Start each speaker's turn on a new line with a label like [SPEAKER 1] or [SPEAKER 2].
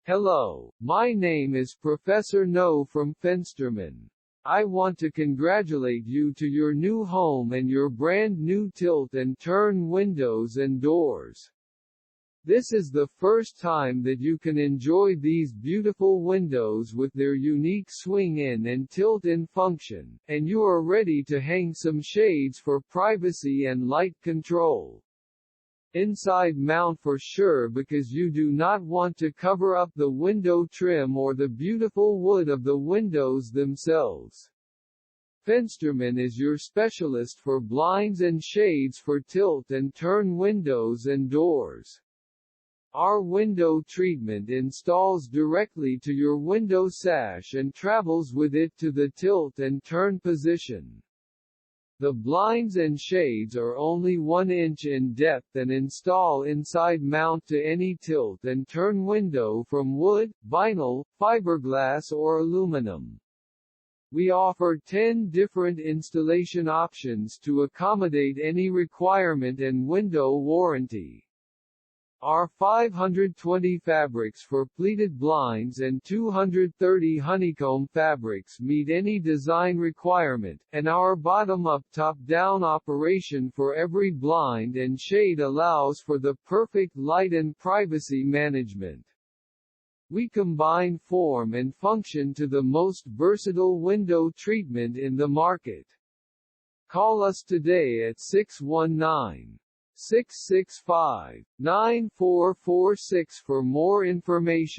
[SPEAKER 1] Hello, my name is Professor No from Fenstermann. I want to congratulate you to your new home and your brand new tilt and turn windows and doors. This is the first time that you can enjoy these beautiful windows with their unique swing-in and tilt-in function, and you are ready to hang some shades for privacy and light control. Inside mount for sure, because you do not want to cover up the window trim or the beautiful wood of the windows themselves. Fenstermann is your specialist for blinds and shades for tilt and turn windows and doors. Our window treatment installs directly to your window sash and travels with it to the tilt and turn position. The blinds and shades are only 1 inch in depth and install inside mount to any tilt and turn window from wood, vinyl, fiberglass or aluminum. We offer 10 different installation options to accommodate any requirement and window warranty. Our 520 fabrics for pleated blinds and 230 honeycomb fabrics meet any design requirement, and our bottom-up top-down operation for every blind and shade allows for the perfect light and privacy management. We combine form and function to the most versatile window treatment in the market. Call us today at 619-665-9446 for more information.